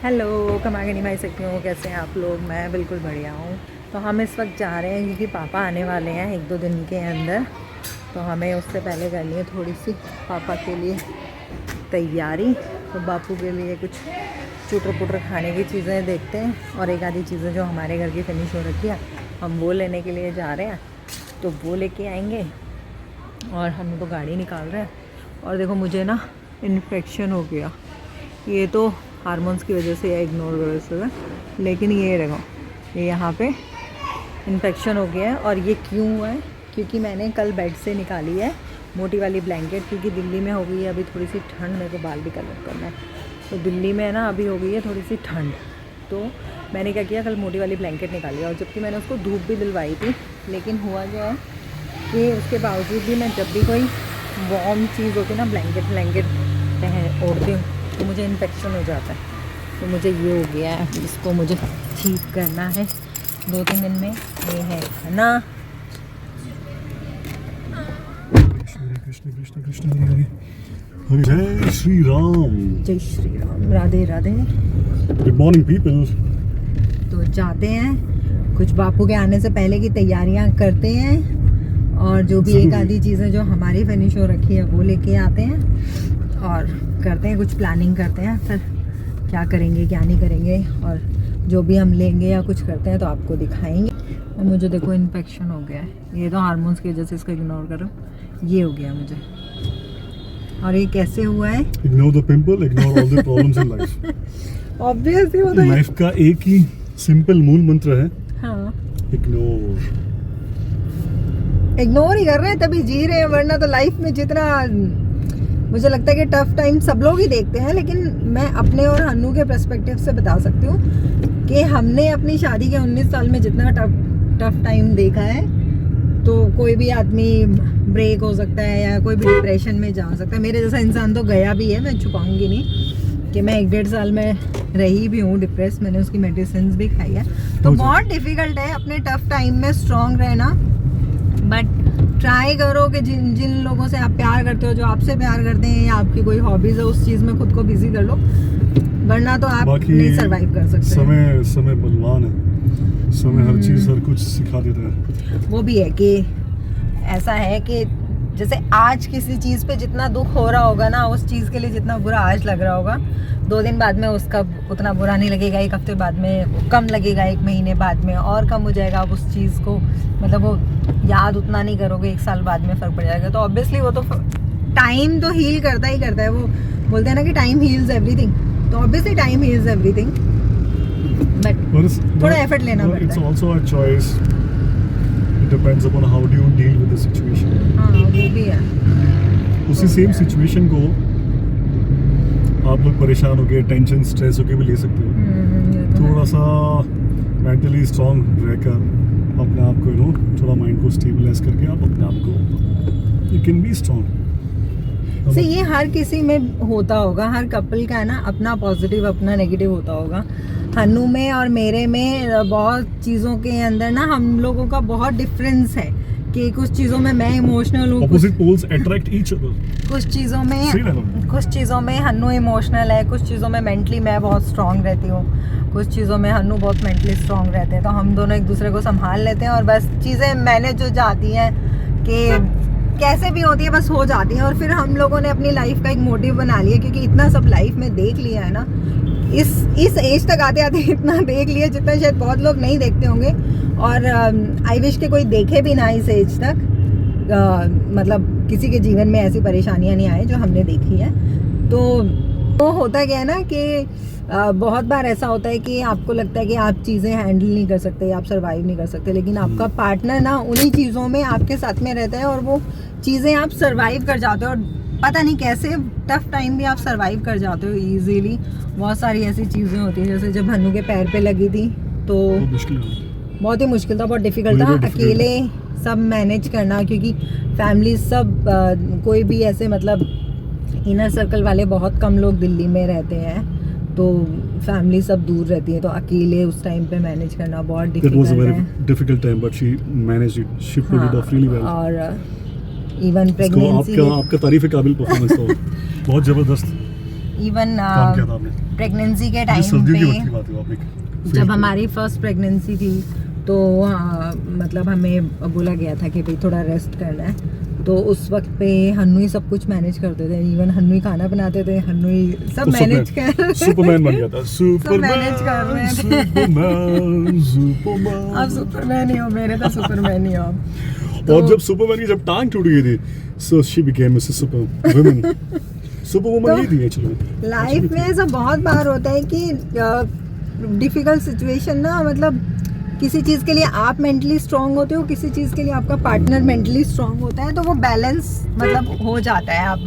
Hello, कमा के नहीं भाई सकती हूँ। कैसे हैं आप लोग? मैं बिल्कुल बढ़िया हूँ। तो हम इस वक्त जा रहे हैं क्योंकि पापा आने वाले हैं 1-2 दिन के अंदर। तो हमें उससे पहले करनी है थोड़ी सी पापा के लिए तैयारी। तो बापू के लिए कुछ चुटर पुटर खाने की चीज़ें देखते हैं और एक आधी चीज़ें जो हमारे घर की फिनिश हो रखी है हम वो लेने के लिए जा रहे हैं। तो वो लेके आएंगे और हम तो गाड़ी निकाल रहे हैं। और देखो मुझे ना इन्फेक्शन हो गया। ये तो हार्मोन्स की वजह से या इग्नोर करो इसे, लेकिन ये देखो ये यहाँ पे इन्फेक्शन हो गया है। और ये क्यों हुआ है? क्योंकि मैंने कल बेड से निकाली है मोटी वाली ब्लैंकेट, क्योंकि दिल्ली में हो गई है अभी थोड़ी सी ठंड। मेरे को बाल भी कलर करना है, तो दिल्ली में ना अभी हो गई है थोड़ी सी ठंड। तो मैंने क्या किया, कल मोटी वाली ब्लैंकेट निकाली। और जबकि मैंने उसको धूप भी दिलवाई थी, लेकिन हुआ क्या है कि उसके बावजूद भी मैं जब भी कोई वार्म चीज़ होती है ना, ब्लैंकेट ओढ़ती हूँ, तो मुझे इन्फेक्शन हो जाता है। तो मुझे ये हो गया है, इसको मुझे ठीक करना है 2-3 दिन में। ये है खाना। कृष्ण कृष्ण कृष्ण हरे हरे जय श्री राम। जय Shri Ram, Radhe Radhe. Good morning people. तो जाते हैं, कुछ बापू के आने से पहले की तैयारियां करते हैं और जो भी एक आधी चीज़ें जो हमारी फिनिश हो रखी है वो लेके आते हैं और करते हैं कुछ प्लानिंग करते हैं। फिर क्या करेंगे क्या नहीं करेंगे और जो भी हम लेंगे या कुछ करते हैं तो आपको दिखाएंगे। और मुझे देखो इन्फेक्शन हो गया है, ये तो हार्मोन्स की वजह से इसको इग्नोर करो। ये हो गया मुझे। और ये कैसे हुआ है? Ignore the pimple, ignore all the problems in life. Obviously वो तो लाइफ का एक ही सिंपल मूल मंत्र है, हाँ, इग्नोर ही कर रहे हैं तभी जी रहे हैं। वरना तो लाइफ में जितना मुझे लगता है कि टफ टाइम सब लोग ही देखते हैं, लेकिन मैं अपने और हन्नू के पर्सपेक्टिव से बता सकती हूँ कि हमने अपनी शादी के 19 साल में जितना टफ टाइम देखा है, तो कोई भी आदमी ब्रेक हो सकता है या कोई भी डिप्रेशन में जा सकता है। मेरे जैसा इंसान तो गया भी है, मैं छुपाऊंगी नहीं कि मैं 1-1.5 साल में रही भी हूँ डिप्रेस। मैंने उसकी मेडिसिन भी खाई है। तो बहुत डिफिकल्ट है अपने टफ टाइम में स्ट्रॉन्ग रहना। बट ट्राई करो कि जिन लोगों से आप प्यार करते हो, जो आपसे प्यार करते हैं या आपकी कोई हॉबीज है, उस चीज़ में खुद को बिजी कर लो, वरना तो आप नहीं सरवाइव कर सकते। समय बलवान है, समय हर चीज हर कुछ सिखा देता है। वो भी है कि ऐसा है कि जैसे आज किसी चीज़ पे जितना दुख हो रहा होगा ना, उस चीज़ के लिए जितना बुरा आज लग रहा होगा, 2 दिन बाद में उसका उतना बुरा नहीं लगेगा। 1 हफ्ते बाद में कम लगेगा, 1 महीने बाद में और कम हो जाएगा। आप उस चीज़ को मतलब वो याद उतना नहीं करोगे, 1 साल बाद में फ़र्क पड़ जाएगा। तो ऑब्वियसली वो तो टाइम तो हील करता ही करता है। वो बोलते हैं ना कि टाइम हील्स एवरीथिंग, तो obviously time heals everything, but थोड़ा एफर्ट लेना पड़ता है। It's also a choice. It depends upon how do you deal with the situation. हाँ, वो भी है। उसी सेम सिचुएशन को आप लोग परेशान होके, टेंशन स्ट्रेस होके भी ले सकते हो। थोड़ा सा मेंटली स्ट्रांग रहकर अपने आप को थोड़ा माइंड को स्टेबलाइज करके आप अपने आप को यू कैन बी स्ट्रांग। से ये हर किसी में होता होगा, हर कपल का है ना अपना पॉजिटिव अपना नेगेटिव होता होगा। हन्नू में और मेरे में बहुत चीज़ों के अंदर ना हम लोगों का बहुत डिफरेंस है कि कुछ चीज़ों में मैं इमोशनल हूँ, opposite poles attract each other. कुछ चीज़ों में हन्नू इमोशनल है, कुछ चीज़ों में मेंटली मैं बहुत स्ट्रांग रहती हूँ, कुछ चीज़ों में हन्नू बहुत मेंटली स्ट्रांग रहते हैं। तो हम दोनों एक दूसरे को संभाल लेते हैं और बस चीज़ें मैनेज हो जाती हैं कि कैसे भी होती है, बस हो जाती है। और फिर हम लोगों ने अपनी लाइफ का एक मोटिव बना लिया, क्योंकि इतना सब लाइफ में देख लिया है ना, इस एज तक आते आते इतना देख लिया जितना शायद बहुत लोग नहीं देखते होंगे। और आई विश के कोई देखे भी ना इस एज तक, मतलब किसी के जीवन में ऐसी परेशानियां नहीं आए जो हमने देखी है। तो होता क्या है ना कि बहुत बार ऐसा होता है कि आपको लगता है कि आप चीज़ें हैंडल नहीं कर सकते, आप सर्वाइव नहीं कर सकते, लेकिन आपका पार्टनर ना उन्हीं चीज़ों में आपके साथ में रहता है और वो चीज़ें आप सर्वाइव कर जाते हो। और पता नहीं कैसे टफ टाइम भी आप सर्वाइव कर जाते हो इजीली। बहुत सारी ऐसी चीज़ें होती हैं, जैसे जब हन्नू के पैर पे लगी थी तो बहुत ही मुश्किल था, बहुत डिफिकल्ट था अकेले सब मैनेज करना, क्योंकि फैमिली सब कोई भी ऐसे मतलब इनर सर्कल वाले बहुत कम लोग दिल्ली में रहते हैं, तो फैमिली सब दूर रहती है, तो अकेले उस टाइम पे मैनेज करना बहुत difficult time, but she managed it, she pulled it of really well. और इवन प्रेगनेंसी आपका तारीफ काबिल परफॉर्मेंस था, बहुत जबरदस्त। इवन काम किया था आपने? प्रेगनेंसी के ये टाइम सर्दियों के वक्त की पे बात है, आप एक जब हमारी फर्स्ट प्रेगनेंसी थी तो मतलब हमें बोला गया था कि भाई थोड़ा रेस्ट करना है, तो उस वक्त पे हन्नू ही सब कुछ मैनेज करते थे, इवन हन्नू ही खाना बनाते थे, हन्नू ही सब तो मैनेज कर सुपरमैन बन गया था, manage कर रहे थे। सुपरमैन। आप सुपरमैन ही हो, मेरे तो सुपरमैन ही हो आप। और जब सुपरमैन की जब टांग टूट गई थी, so she became Mrs superwoman. Superwoman ही थी एक्चुअली। लाइफ में ऐसा बहुत बार होता है कि डिफिकल्ट सिचुएशन ना, मतलब किसी चीज़ के लिए आप मेंटली स्ट्रांग होते हो, किसी चीज़ के लिए आपका पार्टनर मेंटली स्ट्रांग होता है, तो वो बैलेंस मतलब हो जाता है, आप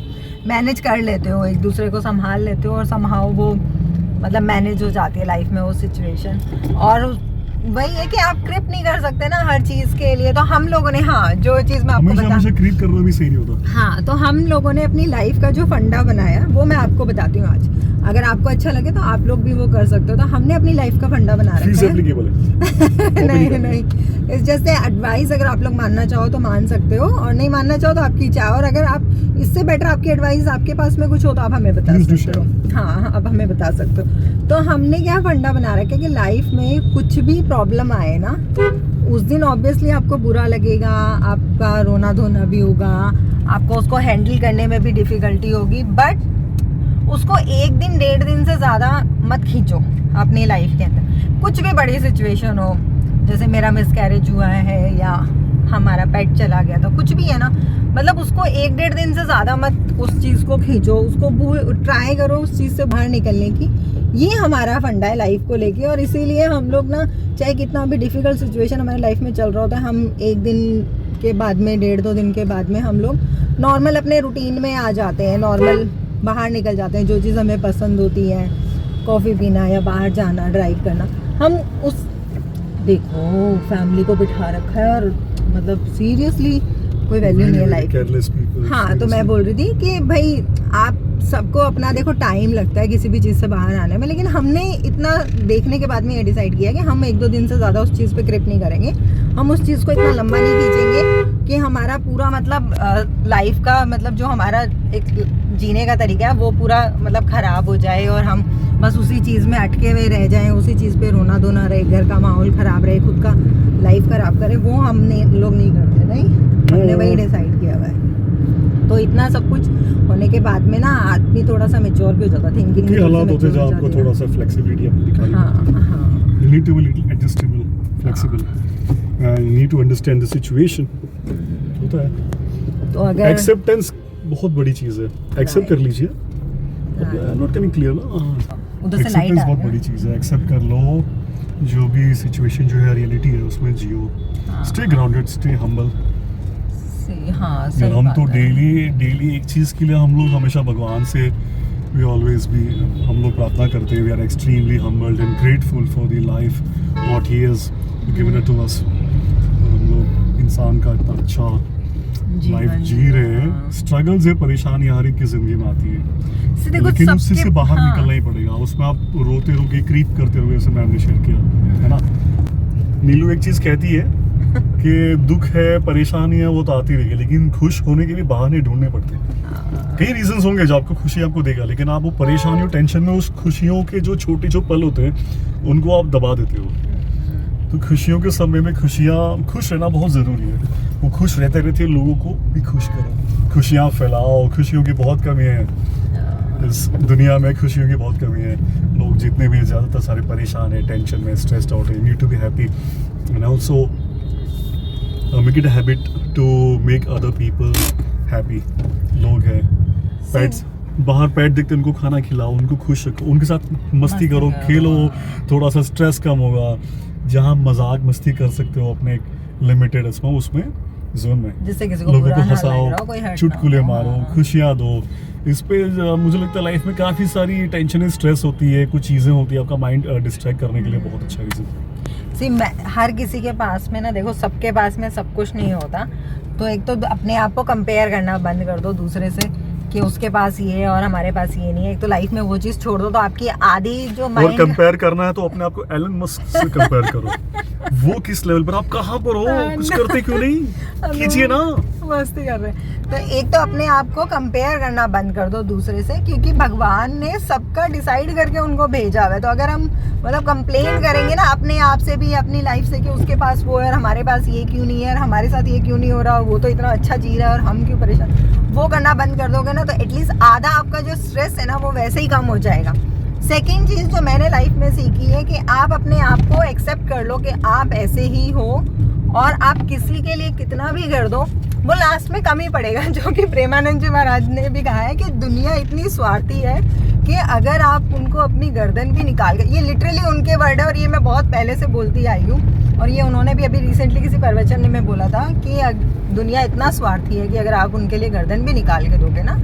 मैनेज कर लेते हो, एक दूसरे को संभाल लेते हो और समहाउ वो मतलब मैनेज हो जाती है लाइफ में वो सिचुएशन। और वही है कि आप क्रिप नहीं कर सकते ना हर चीज़ के लिए, तो हम लोगों ने जो चीज़ मैं आपको हमेशा क्रिप करना भी सही नहीं होता। हाँ, तो हम लोगों ने अपनी लाइफ का जो फंडा बनाया वो मैं आपको बताती हूँ आज, अगर आपको अच्छा लगे तो आप लोग भी वो कर सकते हो। तो हमने अपनी लाइफ का फंडा बना रखा है। एप्लीकेबल है। नहीं, इट्स जस्ट एडवाइस, अगर आप लोग मानना चाहो तो मान सकते हो, और नहीं मानना चाहो तो आपकी इच्छा। और अगर आप इससे बेटर आपकी एडवाइस आपके पास में कुछ हो तो आप हमें बता सकते हो। हाँ, आप हमें बता सकते हो। तो हमने क्या फंडा बना रखा है कि लाइफ में कुछ भी प्रॉब्लम आए ना, उस दिन ऑब्वियसली आपको बुरा लगेगा, आपका रोना धोना भी होगा, आपको उसको हैंडल करने में भी डिफिकल्टी होगी, बट उसको एक दिन 1.5 दिन से ज़्यादा मत खींचो अपनी लाइफ के अंदर। कुछ भी बड़ी सिचुएशन हो, जैसे मेरा मिसकैरेज हुआ है या हमारा पेट चला गया, तो कुछ भी है ना, मतलब उसको 1-1.5 दिन से ज़्यादा मत उस चीज़ को खींचो, उसको ट्राई करो उस चीज़ से बाहर निकलने की। ये हमारा फंडा है लाइफ को लेके, और इसीलिए हम लोग ना, चाहे कितना भी डिफ़िकल्ट सिचुएशन हमारे लाइफ में चल रहा होता है, हम 1 दिन के बाद में, 1.5-2 दिन के बाद में हम लोग नॉर्मल अपने रूटीन में आ जाते हैं, नॉर्मल बाहर निकल जाते हैं। जो चीज़ हमें पसंद होती है, कॉफ़ी पीना या बाहर जाना, ड्राइव करना, हम उस देखो फैमिली को बिठा रखा है, और मतलब सीरियसली कोई वैल्यू नहीं है लाइफ। हाँ, तो मैं बोल रही थी कि भाई आप सबको अपना देखो टाइम लगता है किसी भी चीज़ से बाहर आने में, लेकिन हमने इतना देखने के बाद में ये डिसाइड किया कि हम 1-2 दिन से ज़्यादा उस चीज़ पे ग्रिप नहीं करेंगे, हम उस चीज़ को इतना लंबा नहीं खींचेंगे कि हमारा पूरा मतलब लाइफ का मतलब जो हमारा एक जीने का तरीका है वो पूरा मतलब ख़राब हो जाए, और हम बस उसी चीज़ में अटके हुए रह जाएं, उसी चीज़ पे रोना धोना रहे, घर का माहौल ख़राब रहे, खुद का लाइफ ख़राब करें, वो हमने लोग नहीं करते। नहीं, हमने वही डिसाइड किया हुआ है। तो इतना सब कुछ होने के बाद में ना आदमी थोड़ा सा मैच्योर भी हो जाता, थिंकिंग के हालात होते हैं जहाँ आपको थोड़ा सा फ्लेक्सिबिलिटी आपको दिखानी है। हाँ, You need to be little adjustable, flexible. You need to understand the situation. होता है। तो अगर Acceptance बहुत बड़ी चीज़ है। Accept कर लीजिए। Not coming clear ना? उधर से लाइट Acceptance आ बहुत गया। बड़ी चीज़ है। Accept कर लो, जो भी सिचुएशन जो है रियलिटी है उसमें जियो। Stay grounded, stay humble. हाँ, सही हम बात तो है। डेली एक चीज़ के लिए हम लोग हमेशा भगवान से we always be हम लोग प्रार्थना करते हैं, we are extremely humbled and grateful for the life what he has given it to us। हम लोग इंसान का इतना अच्छा लाइफ जी रहे हैं। स्ट्रगल्स है, परेशानियां हर एक की जिंदगी में आती है, लेकिन उससे से बाहर निकलना ही पड़ेगा। उसमें आप रोते रहोगे, क्रीप करते रहोगे, जैसे मैम ने शेयर किया है ना। नीलू एक चीज़ कहती है कि दुख है, परेशानी है, वो तो आती रहेगी, लेकिन खुश होने के भी बहाने ढूंढने पड़ते हैं। कई रीजंस होंगे जो आपको खुशी आपको देगा, लेकिन आप वो परेशानियों टेंशन में उस खुशियों के जो छोटे जो पल होते हैं उनको आप दबा देते हो। तो खुशियों के समय में खुश रहना बहुत ज़रूरी है। वो खुश रहते रहते लोगों को भी खुश करो, खुशियाँ फैलाओ। खुशियों की बहुत कमी है इस दुनिया में, खुशियों की बहुत कमी है। लोग जितने भी ज़्यादातर सारे परेशान है, टेंशन में, स्ट्रेस्ड आउट है। You need to be happy and also make it a habit to make other people happy. लोग हैं पेट्स, बाहर पेट देखते उनको खाना खिलाओ, उनको खुश रखो, उनके साथ मस्ती करो, खेलो, थोड़ा सा स्ट्रेस कम होगा। जहाँ मजाक मस्ती कर सकते हो अपने लिमिटेड उसमें जोन में, जिससे किसी को लोगों बुरा को ना लग हंसाओ, रहा हो, कोई हर्ट चुटकुले ना हो। मारो, हाँ। खुशियाँ दो। इस पे मुझे लगता है लाइफ में काफ़ी सारी टेंशन स्ट्रेस होती है, कुछ चीज़ें होती है, आपका माइंड डिस्ट्रैक्ट करने के लिए बहुत अच्छा रीज़न। हर किसी के पास में ना, देखो सबके पास में सब कुछ नहीं होता, तो एक तो अपने आप को कंपेयर करना बंद कर दो दूसरे से कि उसके पास ये है और हमारे पास ये नहीं है। एक तो लाइफ में वो चीज़ छोड़ दो, तो आपकी आधी जो और माइंड कंपेयर करना है तो अपने आप को एलन मस्क से कंपेयर करो। वो किस लेवल पर, आप कहाँ पर हो, कुछ करते क्यों नहीं, कीजिए ना। मस्ती कर रहे हैं। तो एक तो अपने आप को कंपेयर करना बंद कर दो दूसरे से, क्योंकि भगवान ने सबका डिसाइड करके उनको भेजा हुआ है। तो अगर हम मतलब कंप्लेन करेंगे ना अपने आप से भी, अपनी लाइफ से, कि उसके पास वो है और हमारे पास ये क्यों नहीं है, और हमारे साथ ये क्यों नहीं हो रहा, वो तो इतना अच्छा जी रहा है और हम क्यों परेशान, वो करना बंद कर दोगे ना, तो एटलीस्ट आधा आपका जो स्ट्रेस है ना वो वैसे ही कम हो जाएगा। सेकेंड चीज जो मैंने लाइफ में सीखी है कि आप अपने आप को एक्सेप्ट कर लो कि आप ऐसे ही हो, और आप किसी के लिए कितना भी कर दो वो लास्ट में कम ही पड़ेगा। जो कि प्रेमानंद जी महाराज ने भी कहा है कि दुनिया इतनी स्वार्थी है कि अगर आप उनको अपनी गर्दन भी निकाल कर, ये लिटरली उनके वर्ड है और ये मैं बहुत पहले से बोलती आई हूँ, और ये उन्होंने भी अभी रिसेंटली किसी प्रवचन में बोला था कि दुनिया इतना स्वार्थी है कि अगर आप उनके लिए गर्दन भी निकाल के दोगे ना,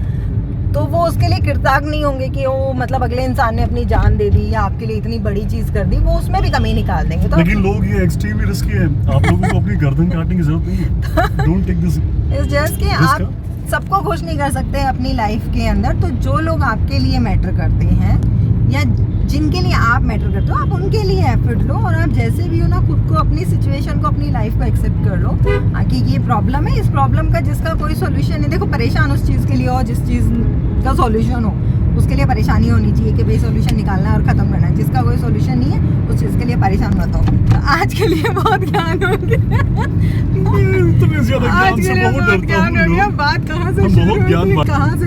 तो वो उसके लिए कृतज्ञ नहीं होंगे कि वो मतलब अगले इंसान ने अपनी जान दे दी या आपके लिए इतनी बड़ी चीज कर दी, वो उसमें भी कमी निकाल देंगे। तो लेकिन लोग ये एक्सट्रीमली रिस्की है, आप लोगों को अपनी गर्दन काटने की जरूरत नहीं है। Don't take this. It's just कि आप सबको खुश नहीं कर सकते अपनी लाइफ के अंदर। तो जो लोग आपके लिए मैटर करते हैं या जिनके लिए आप मैटर करते हो, आप उनके लिए एफर्ट लो, और आप जैसे भी हो ना खुद को, अपनी सिचुएशन को, अपनी लाइफ को एक्सेप्ट कर लो कि ये प्रॉब्लम है, इस प्रॉब्लम का जिसका कोई सोल्यूशन नहीं। देखो, परेशान उस चीज़ के लिए हो जिस चीज़ का सोल्यूशन हो, उसके लिए परेशानी होनी चाहिए कि भाई सोल्यूशन निकालना है और ख़त्म करना है। जिसका कोई सोल्यूशन नहीं है उस चीज़ के लिए परेशान मत हो। तो आज के लिए बहुत ज्ञान हो गया, आज के लिए बहुत ज्ञान हो गया। बात कहाँ से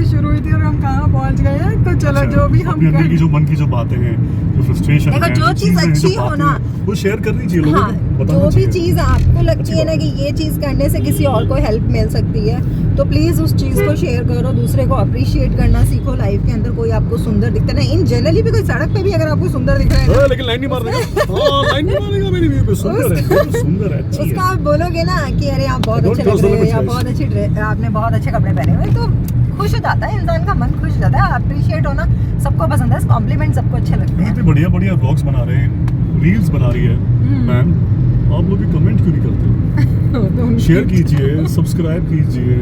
शुरू हुई थी और हम कहाँ पहुँच गए हैं। तो चलो, जो भी हम जो मन की जो बातें हैं, जो फ्रस्ट्रेशन है, जो चीज़ अच्छी हो ना वो शेयर करनी चाहिए लोगों को, जो भी चीज़ आपको लगती है ना कि ये चीज़ करने से किसी और को हेल्प मिल सकती है, तो प्लीज़ उस चीज़ को शेयर करो, दूसरे को अप्रिशिएट करना सीखो। लाइफ के अंदर कोई आपको सुंदर दिखता है, इन जनरली भी कोई सड़क पे भी अगर आपको सुंदर दिख रहा है, लेकिन लाइन नहीं मार देगा, लाइन नहीं मारेगा, मेरी व्यू पे सुंदर है, अच्छी है, उसका आप बोलोगे ना कि अरे आप बहुत अच्छे लग रहे हो या बहुत अच्छी ड्रेस, आपने बहुत अच्छे कपड़े पहने हुए, तो खुश हो जाता है इंसान का मन, खुश हो जाता है। अप्रिशिएट होना सबको पसंद है, कॉम्प्लीमेंट सबको अच्छे लगते हैं। बढ़िया बढ़िया व्लॉग्स बना रहे हैं, रील्स बना रही है मैम, आप लोग भी कमेंट क्यों नहीं करते? शेयर कीजिए, सब्सक्राइब कीजिए,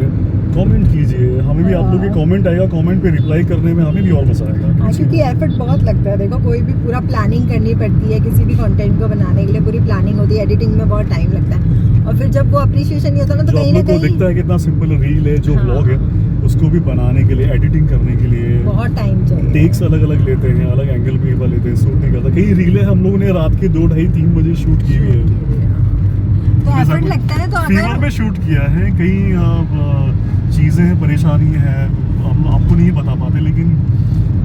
कमेंट कीजिए, हमें भी आप लोग के कमेंट आएगा, कमेंट पे रिप्लाई करने में हमें भी और मजा आएगा। क्योंकि एफर्ट बहुत लगता है। देखो, कोई भी पूरा प्लानिंग करनी पड़ती है, किसी भी कंटेंट को बनाने के लिए पूरी प्लानिंग होती है, एडिटिंग में बहुत टाइम लगता है, और फिर जब वो अप्रिशिएशन नहीं होता ना, तो कहीं ना कहीं दिखता है कितना सिंपल रील है, जो व्लॉग है उसको भी बनाने के लिए, एडिटिंग करने के लिए बहुत टाइम चाहिए, टेक्स अलग अलग लेते हैं, अलग एंगल पे लेते हैं, शूट नहीं करता। कई रीलें हम लोगों ने रात के 2, 2:30, 3 बजे शूट की हुई है, तो एफर्ट लगता है। तो फीवर में शूट किया है, कई चीज़ें हैं, परेशानी है, हम आपको नहीं बता पाते, लेकिन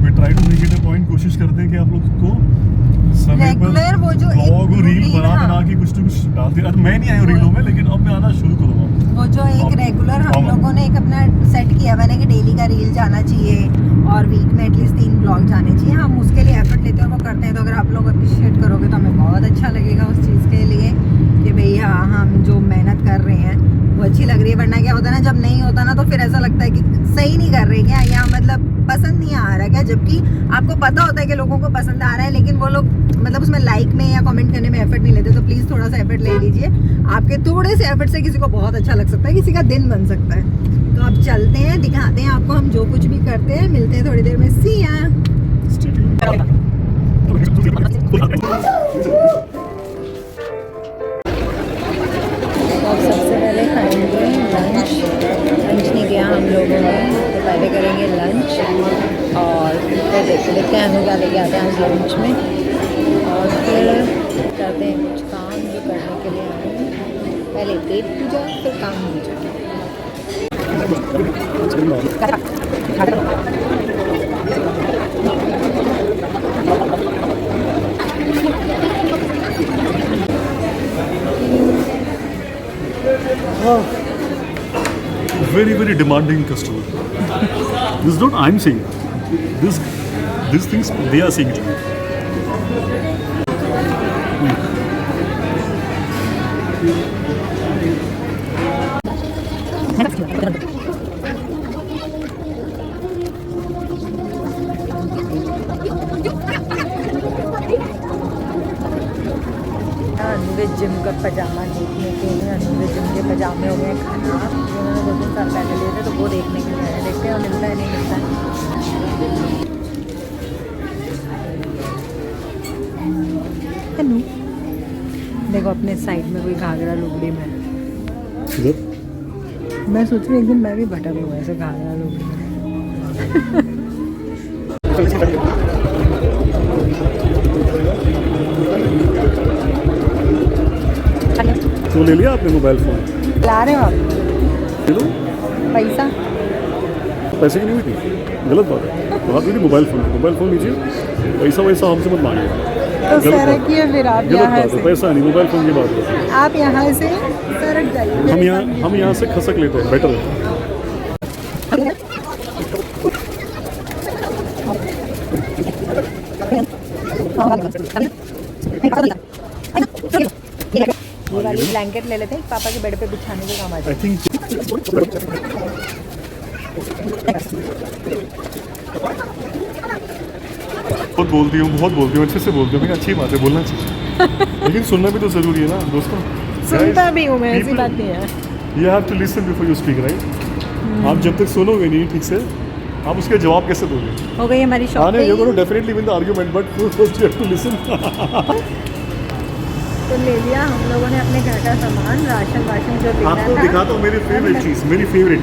we try to make it a point, कोशिश करते हैं कि आप लोग को समय पर वो जो ब्लॉग और रील बना के कुछ ना कुछ डालते हैं। मैं नहीं आया रीलों में, लेकिन अब मैं आना शुरू करूँगा। वो जो एक रेगुलर हम लोगों ने एक अपना सेट किया हुआ है कि डेली का रील जाना चाहिए और वीक में एटलीस्ट 3 ब्लॉग जाने चाहिए, हम उसके लिए एफर्ट लेते हैं और वो करते हैं। तो अगर आप लोग अप्रिशिएट करोगे तो हमें बहुत अच्छा लगेगा उस चीज़ के लिए कि भाई हाँ, हम जो मेहनत कर रहे हैं वो अच्छी लग रही है। वरना क्या होता है ना, जब नहीं होता ना, तो फिर ऐसा लगता है कि सही नहीं कर रहे क्या, या मतलब पसंद नहीं आ रहा क्या, जबकि आपको पता होता है कि लोगों को पसंद आ रहा है, लेकिन वो लोग मतलब उसमें लाइक में या कमेंट करने में एफर्ट नहीं लेते। तो प्लीज़ थोड़ा सा एफर्ट ले लीजिए, आपके थोड़े से एफर्ट से किसी को बहुत अच्छा लग सकता है, किसी का दिन बन सकता है। तो अब चलते हैं, दिखाते हैं आपको हम जो कुछ भी करते हैं, मिलते हैं थोड़ी देर में। सी या सबसे पहले खाएंगे लंच नहीं किया हम लोगों ने, तो पहले करेंगे लंच और फिर देखते हैं अनु क्या लेके आते हैं आज लंच में, और फिर करते हैं कुछ काम जो करने के लिए आए हैं। पहले पेट पूजा, फिर काम पूजा। Very, very demanding customer. This is not I'm saying. These things they are saying to me. Anuved gym का पजामा देखने के लिए, अनुवेद जिम के पजामे हो गए खराब, जो मैंने 2-3 साल पहले लिए थे, तो वो देखने के लिए आए। देखते हैं मिलता है नहीं मिलता है। अनु देखो अपने साइड में कोई घाघरा लुगड़ी में। इधर मैं सोच रही हूँ एक दिन मैं भी भटक लूँ ऐसे घाघरा लुगड़ी में। तो ले लिया आपने मोबाइल फ़ोन? ला रहे हो आप ले लो। पैसा? पैसे की नहीं हुई थी, गलत बात है। बात हुई थी मोबाइल फ़ोन लीजिए, पैसा वैसा हमसे मत मांगिए। तो सरकिए फिर आप गलत यहाँ बात है, से, पैसा नहीं, मोबाइल फ़ोन की बात है। आप यहाँ से सरक जाइए। हम यहाँ से खसक लेते हैं, बेटर है। ये वाली ब्लैंकेट ले लेते हैं, पापा के बेड पे बिछाने के काम आ जाए। आई थिंक बहुत बोलती हूँ, अच्छे से बोलती हूँ, लेकिन अच्छी बात है, बोलना चाहिए। लेकिन सुनना भी तो ज़रूरी है ना दोस्तों। सुनता भी हूँ मैं, ऐसी बात नहीं है। You have to listen before you speak, right? आप जब तक सुनोगे नहीं ठीक से, आप उसके जवाब कैसे दोगे? हो गई हमारी हाँ, shopping. You gonna definitely win the argument, but first you have to listen. तो ले लिया हम लोगों ने अपने घर का सामान, राशन जो लेना आपको था। दिखाता हूँ मेरी फेवरेट चीज़, मेरी फेवरेट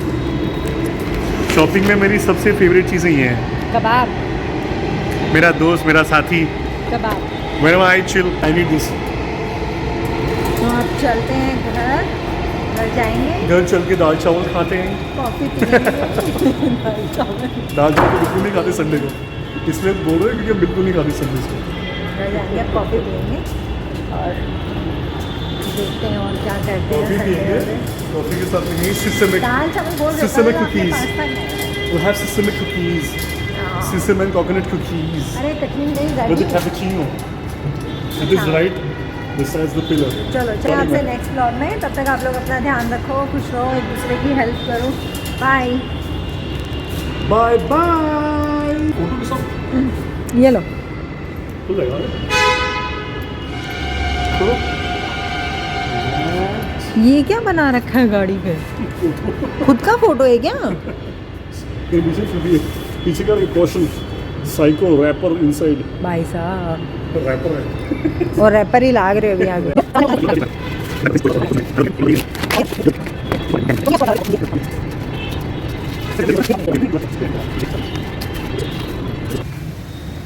शॉपिंग में मेरी सबसे फेवरेट चीज़ें ये हैं। कबाब। मेरा दोस्त, मेरा साथी, कबाब। whenever I chill, I need this. तो आप चलते हैं घर जाएंगे, घर चल के दाल चावल खाते हैं। कॉफ़ी पिएंगे। दाल चावल। दाल चावल बिल्कुल नहीं खाते संडे को, इसलिए बोल रहे हैं क्योंकि हम बिल्कुल नहीं खाते संडे को। घर जाएंगे, कॉफ़ी पिएंगे और देखते हैं और क्या करते कॉफ़ी हैं पिएंगे, Sunday में। कॉफ़ी के साथ में सिस्टमिक दाल चावल बोल रहे Systemic हो, आपने cookies. पास्ता खाया? we'll have systemic cookies, हाँ। systemic coconut cookies अरे कठिन नहीं with the गाड़ी। cappuccino. It is हाँ। right besides the pillar. चलो चलिए आपसे नेक्स्ट ब्लॉग में, तब तक आप लोग अपना ध्यान रखो, खुश रहो, एक दूसरे की हेल्प करो। बाय। Bye bye. फोटो के साथ ये लो। खुल जाएगा। चलो। ये क्या बना रखा है गाड़ी पे? खुद का फोटो है क्या? फिर पीछे का कॉशन साइको रैपर इनसाइड भाई साहब, रैपर है। और रैपर ही लाग रहे हो अभी आगे।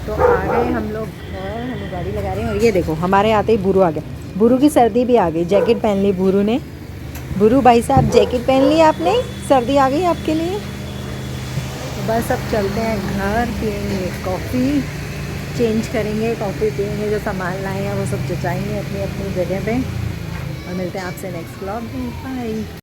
तो आ गए हम लोग घर, हम गाड़ी लगा रहे हैं और ये देखो हमारे आते ही बुरू आ गया। बुरू की सर्दी भी आ गई, जैकेट पहन ली बुरू ने। बुरू भाई साहब जैकेट पहन ली आपने, सर्दी आ गई आपके लिए। तो बस अब चलते हैं घर, पिएंगे कॉफ़ी, चेंज करेंगे, कॉफ़ी पिएंगे, जो सामान लाए हैं वो सब जचाएंगे अपनी अपनी जगह पे और मिलते हैं आपसे नेक्स्ट व्लॉग में। बाय।